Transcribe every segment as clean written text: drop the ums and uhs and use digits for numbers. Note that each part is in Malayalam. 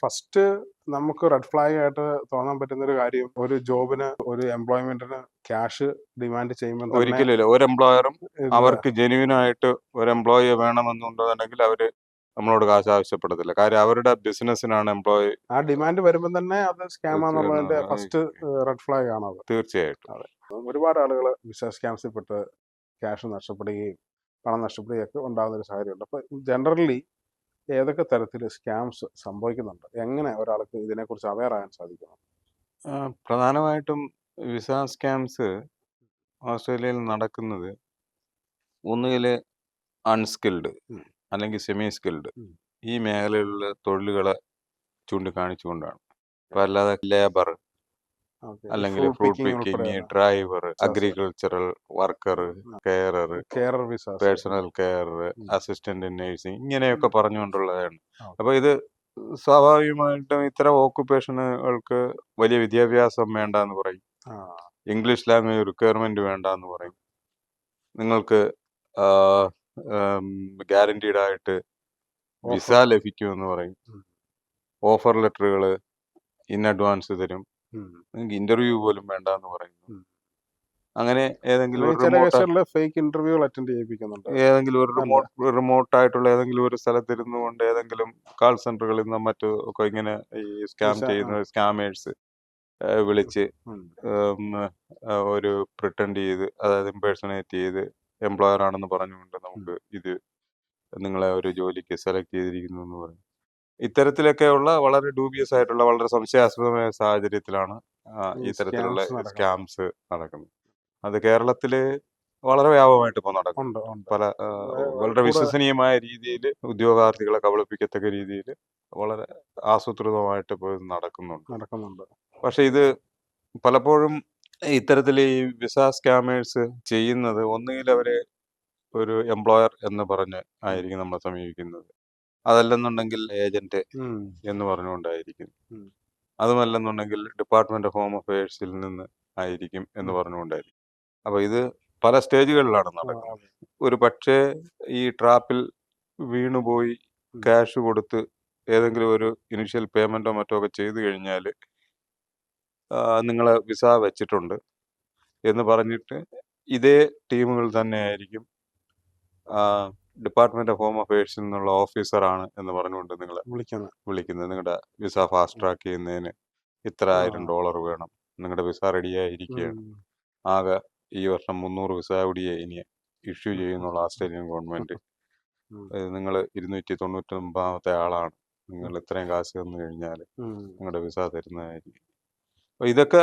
ഫസ്റ്റ് നമുക്ക് റെഡ് ഫ്ലാഗ് ആയിട്ട് തോന്നാൻ പറ്റുന്ന ഒരു കാര്യം, ഒരു ജോബിന് ഒരു എംപ്ലോയ്മെന്റിന് ക്യാഷ് ഡിമാൻഡ് ചെയ്യുമ്പോൾ തന്നെ ഒരിക്കലും ഒരു എംപ്ലോയറും ഇത് അവർക്ക് ജെന്യൂൻ ആയിട്ട് ഒരു എംപ്ലോയിയെ വേണമെന്നുണ്ടെന്നുണ്ടെങ്കിൽ അവര് നമ്മളോട് കാശ് ആവശ്യപ്പെടത്തില്ല. കാര്യം അവരുടെ ബിസിനസ്സിനാണ് എംപ്ലോയി ആ ഡിമാൻഡ് വരുമ്പോൾ തന്നെ അത് സ്കാം ആണെന്നുള്ളതിന്റെ ഫസ്റ്റ് റെഡ് ഫ്ലാഗ് ആണ് അത്. തീർച്ചയായിട്ടും. അതെ, ഒരുപാട് ആളുകൾ വിസ സ്കാംസിൽ പെട്ട് ക്യാഷ് നഷ്ടപ്പെടുകയും പണം നഷ്ടപ്പെടുകയൊക്കെ ഉണ്ടാകുന്ന ഒരു സാഹചര്യമുണ്ട്. അപ്പോൾ ജനറലി ഏതൊക്കെ തരത്തിൽ സ്കാംസ് സംഭവിക്കുന്നുണ്ട്, എങ്ങനെ ഒരാൾക്ക് ഇതിനെക്കുറിച്ച് അവെയർ ആകാൻ സാധിക്കുന്നു? പ്രധാനമായിട്ടും വിസ സ്കാംസ് ഓസ്ട്രേലിയയിൽ നടക്കുന്നത് ഒന്നുകിൽ അൺസ്കിൽഡ് ഉം. അല്ലെങ്കിൽ സെമി സ്കിൽഡ് ഉം. ഈ മേഖലയിലുള്ള തൊഴിലുകളെ ചൂണ്ടിക്കാണിച്ചുകൊണ്ടാണ്. അപ്പോൾ അല്ലാതെ ലേബർ അല്ലെങ്കിൽ fruit picking, driver, agricultural worker, carer, carer visa, personal care, assistant nursing ഇങ്ങനെയൊക്കെ പറഞ്ഞുകൊണ്ടുള്ളതാണ്. അപ്പോൾ ഇത് സ്വാഭാവികമായിട്ടും ഇത്തരം ഓക്കുപേഷനുകൾക്ക് വലിയ വിദ്യാഭ്യാസം വേണ്ട എന്ന് പറയും. ഇംഗ്ലീഷ് ലാംഗ്വേജ് റിക്വയർമെന്റ് വേണ്ട എന്ന് പറയും. നിങ്ങൾക്ക് ഗ്യാരണ്ടീഡ് ആയിട്ട് വിസ ലഭിക്കുമെന്ന് പറയും. ഓഫർ ലെറ്ററുകൾ ഇൻ അഡ്വാൻസ് തരും. നിങ്ങൾക്ക് ഇന്റർവ്യൂ പോലും വേണ്ട എന്ന് പറയുന്നു. അങ്ങനെ ഏതെങ്കിലും ഒരു ഫേക്ക് ഇന്റർവ്യൂകൾ അറ്റൻഡ് ചെയ്യിപ്പിക്കുന്നുണ്ട്. ഏതെങ്കിലും ഒരു റിമോട്ടായിട്ടുള്ള ഏതെങ്കിലും ഒരു സ്ഥലത്തിരുന്നു കൊണ്ട് ഏതെങ്കിലും കാൾ സെന്ററുകളിൽ നിന്നും മറ്റു ഒക്കെ ഇങ്ങനെ ഈ സ്കാം ചെയ്യുന്ന സ്കാമേഴ്സ് വിളിച്ച് ഒരു പ്രിട്ടൻഡ് ചെയ്ത്, അതായത് ഇംപേഴ്സണേറ്റ് ചെയ്ത് എംപ്ലോയർ ആണെന്ന് പറഞ്ഞുകൊണ്ട് നമുക്ക് ഇത് നിങ്ങളെ ഒരു ജോലിക്ക് സെലക്ട് ചെയ്തിരിക്കുന്നു എന്ന് പറയും. ഇത്തരത്തിലൊക്കെയുള്ള വളരെ ഡൂബിയസ് ആയിട്ടുള്ള വളരെ സംശയാസ്പദമായ സാഹചര്യത്തിലാണ് ഇത്തരത്തിലുള്ള സ്കാംസ് നടക്കുന്നത്. അത് കേരളത്തില് വളരെ വ്യാപകമായിട്ട് ഇപ്പോൾ നടക്കുന്നുണ്ട്. പല വളരെ വിശ്വസനീയമായ രീതിയിൽ ഉദ്യോഗാർത്ഥികളെ കബളിപ്പിക്കത്തക്ക രീതിയിൽ വളരെ ആസൂത്രിതമായിട്ട് ഇപ്പോൾ നടക്കുന്നുണ്ട്. പക്ഷെ ഇത് പലപ്പോഴും ഇത്തരത്തിൽ ഈ വിസ സ്കാമേഴ്സ് ചെയ്യുന്നത് ഒന്നുകിൽ അവര് ഒരു എംപ്ലോയർ എന്ന് പറഞ്ഞ് ആയിരിക്കും നമ്മളെ സമീപിക്കുന്നത്, അതല്ലെന്നുണ്ടെങ്കിൽ ഏജന്റ് എന്ന് പറഞ്ഞുകൊണ്ടായിരിക്കും, അതുമല്ലെന്നുണ്ടെങ്കിൽ ഡിപ്പാർട്ട്മെന്റ് ഓഫ് ഹോം അഫയേഴ്സിൽ നിന്ന് ആയിരിക്കും എന്ന് പറഞ്ഞുകൊണ്ടായിരിക്കും. അപ്പൊ ഇത് പല സ്റ്റേജുകളിലാണ് നടക്കുന്നത്. ഒരു പക്ഷേ ഈ ട്രാപ്പിൽ വീണുപോയി ക്യാഷ് കൊടുത്ത് ഏതെങ്കിലും ഒരു ഇനിഷ്യൽ പേയ്മെന്റോ മറ്റോ ഒക്കെ ചെയ്തു കഴിഞ്ഞാൽ നിങ്ങളെ വിസ വെച്ചിട്ടുണ്ട് എന്ന് പറഞ്ഞിട്ട് ഇതേ ടീമുകൾ തന്നെ ആയിരിക്കും ഡിപ്പാർട്ട്മെന്റ് ഓഫ് ഹോം അഫയേഴ്സിൽ നിന്നുള്ള ഓഫീസറാണ് എന്ന് പറഞ്ഞുകൊണ്ട് നിങ്ങളെ വിളിക്കുന്നത്. നിങ്ങളുടെ വിസ ഫാസ്റ്റ് ട്രാക്ക് ചെയ്യുന്നതിന് ഇത്ര $1000 വേണം, നിങ്ങളുടെ വിസ റെഡിയായിരിക്കുകയാണ്, ആകെ ഈ വർഷം 300 വിസ കൂടിയേ ഇനി ഇഷ്യൂ ചെയ്യുന്നുള്ള ഓസ്ട്രേലിയൻ ഗവൺമെന്റ്, നിങ്ങൾ 299 ആളാണ്, നിങ്ങൾ ഇത്രയും കാശ് തന്നു കഴിഞ്ഞാൽ നിങ്ങളുടെ വിസ തരുന്നതായിരിക്കും. അപ്പൊ ഇതൊക്കെ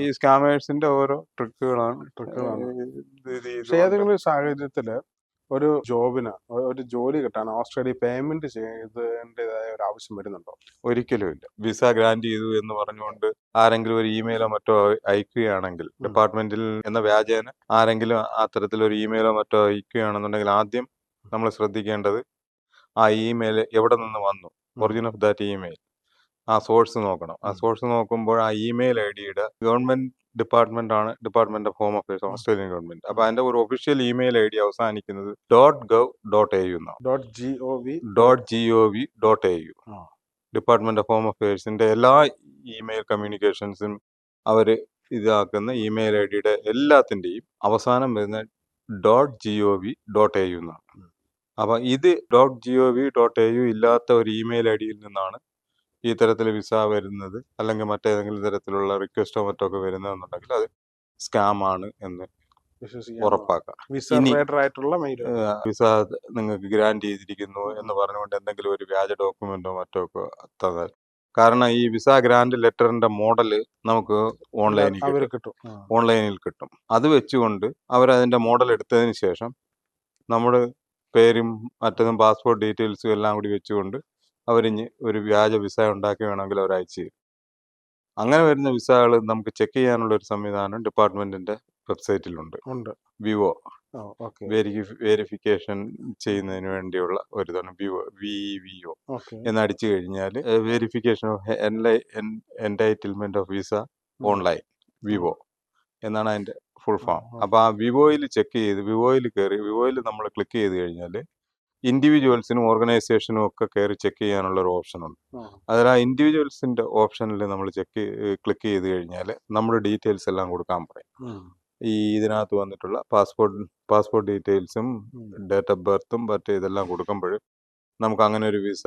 ഈ സ്കാമേഴ്സിന്റെ ഓരോ ട്രിക്കുകളാണ്. ഏതെങ്കിലും സാഹചര്യത്തില് ഒരു ജോബിന് ഒരു ജോലി കിട്ടാൻ ഓസ്ട്രേലിയ പേയ്മെന്റ് ചെയ്തതിൻ്റെതായ ഒരു ആവശ്യം വരുന്നുണ്ടോ? ഒരിക്കലും ഇല്ല. വിസ ഗ്രാന്റ് ചെയ്തു എന്ന് പറഞ്ഞുകൊണ്ട് ആരെങ്കിലും ഒരു ഇമെയിലോ മറ്റോ അയക്കുകയാണെങ്കിൽ, ഡിപ്പാർട്ട്മെന്റിൽ എന്ന വ്യാജേന ആരെങ്കിലും അത്തരത്തിലൊരു ഇമെയിലോ മറ്റോ അയക്കുകയാണെന്നുണ്ടെങ്കിൽ ആദ്യം നമ്മൾ ശ്രദ്ധിക്കേണ്ടത് ആ ഇമെയിൽ എവിടെ നിന്ന് വന്നു, ഒറിജിൻ ഓഫ് ദാറ്റ് ഇമെയിൽ, ആ സോഴ്സ് നോക്കണം. ആ സോഴ്സ് നോക്കുമ്പോൾ ആ ഇമെയിൽ ഐ ഡിയുടെ ഗവൺമെന്റ് ഡിപ്പാർട്ട്മെന്റ് ആണ് department of home affairs, Australian government. അപ്പൊ അതിന്റെ ഒരു ഒഫീഷ്യൽ ഇമെയിൽ ഐ ഡി അവസാനിക്കുന്നത് .gov.au എന്നാണ്. .gov.au ഡിപ്പാർട്ട്മെന്റ് ഓഫ് ഹോം അഫയേഴ്സിന്റെ എല്ലാ ഇമെയിൽ കമ്മ്യൂണിക്കേഷൻസും അവര് ഇതാക്കുന്ന ഇമെയിൽ ഐ ഡിയുടെ എല്ലാത്തിന്റെയും അവസാനം വരുന്ന .gov.au എന്നാണ്. അപ്പൊ ഇത് .gov.au ഇല്ലാത്ത ഒരു ഇമെയിൽ ഐ ഡിയിൽ നിന്നാണ് ഈ തരത്തിൽ വിസ വരുന്നത്, അല്ലെങ്കിൽ മറ്റേതെങ്കിലും തരത്തിലുള്ള റിക്വസ്റ്റോ മറ്റോ ഒക്കെ വരുന്നതെന്നുണ്ടെങ്കിൽ അത് സ്കാം ആണ് എന്ന് ഉറപ്പാക്കാം. വിസ നിങ്ങൾക്ക് ഗ്രാന്റ് ചെയ്തിരിക്കുന്നു എന്ന് പറഞ്ഞുകൊണ്ട് എന്തെങ്കിലും ഒരു വ്യാജ ഡോക്യുമെന്റോ മറ്റോ ഒക്കെ തന്നാൽ, കാരണം ഈ വിസ ഗ്രാന്റ് ലെറ്ററിന്റെ മോഡല് നമുക്ക് ഓൺലൈനിൽ കിട്ടും. അത് വെച്ചുകൊണ്ട് അവരതിന്റെ മോഡൽ എടുത്തതിന് ശേഷം നമ്മുടെ പേരും മറ്റതും പാസ്പോർട്ട് ഡീറ്റെയിൽസും എല്ലാം കൂടി വെച്ചുകൊണ്ട് അവരിഞ്ഞ് ഒരു വ്യാജ വിസ ഉണ്ടാക്കി വേണമെങ്കിൽ അവർ അയച്ചു തരും. അങ്ങനെ വരുന്ന വിസകൾ നമുക്ക് ചെക്ക് ചെയ്യാനുള്ള ഒരു സംവിധാനം ഡിപ്പാർട്ട്മെന്റിന്റെ വെബ്സൈറ്റിലുണ്ട്. വിവോ വെരിഫിക്കേഷൻ ചെയ്യുന്നതിന് വേണ്ടിയുള്ള ഒരു ഇതാണ് VVO എന്നടിച്ചു കഴിഞ്ഞാൽ verification of entitlement of visa online, Vivo എന്നാണ് അതിന്റെ ഫുൾ ഫോം. അപ്പൊ ആ വിവോയിൽ ചെക്ക് ചെയ്ത് വിവോയിൽ കയറി വിവോയിൽ നമ്മൾ ക്ലിക്ക് ചെയ്ത് കഴിഞ്ഞാൽ ഇൻഡിവിജ്വൽസിനും ഓർഗനൈസേഷനും ഒക്കെ കയറി ചെക്ക് ചെയ്യാനുള്ള ഒരു ഓപ്ഷൻ ഉണ്ട്. അതിൽ ആ ഇൻഡിവിജ്വൽസിന്റെ ഓപ്ഷനിൽ നമ്മൾ ക്ലിക്ക് ചെയ്ത് കഴിഞ്ഞാൽ നമ്മുടെ ഡീറ്റെയിൽസ് എല്ലാം കൊടുക്കാൻ പറയും. ഈ ഇതിനകത്ത് വന്നിട്ടുള്ള പാസ്പോർട്ട് ഡീറ്റെയിൽസും ഡേറ്റ് ഓഫ് ബർത്തും മറ്റേ ഇതെല്ലാം കൊടുക്കുമ്പോഴും നമുക്ക് അങ്ങനെ ഒരു വിസ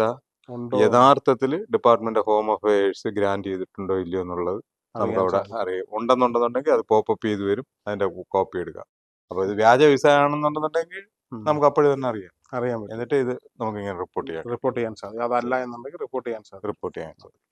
യഥാർത്ഥത്തിൽ department of home affairs grant ചെയ്തിട്ടുണ്ടോ ഇല്ലയോ എന്നുള്ളത് നമുക്ക് അവിടെ അറിയാം. ഉണ്ടെന്നുണ്ടെന്നുണ്ടെങ്കിൽ അത് പോപ്പപ്പ് ചെയ്ത് വരും, അതിന്റെ കോപ്പി എടുക്കാം. അപ്പൊ ഇത് വ്യാജ വിസ ആണെന്നുണ്ടെന്നുണ്ടെങ്കിൽ നമുക്ക് അപ്പോഴും തന്നെ അറിയാം. അറിയാൻ പറ്റും. എന്നിട്ട് ഇത് നമുക്ക് ഇങ്ങനെ റിപ്പോർട്ട് ചെയ്യാം. റിപ്പോർട്ട് ചെയ്യാൻ സാധിക്കും. അതല്ല എന്നുണ്ടെങ്കിൽ റിപ്പോർട്ട് ചെയ്യാൻ സാധിക്കും. റിപ്പോർട്ട് ചെയ്യാൻ സാധിക്കും.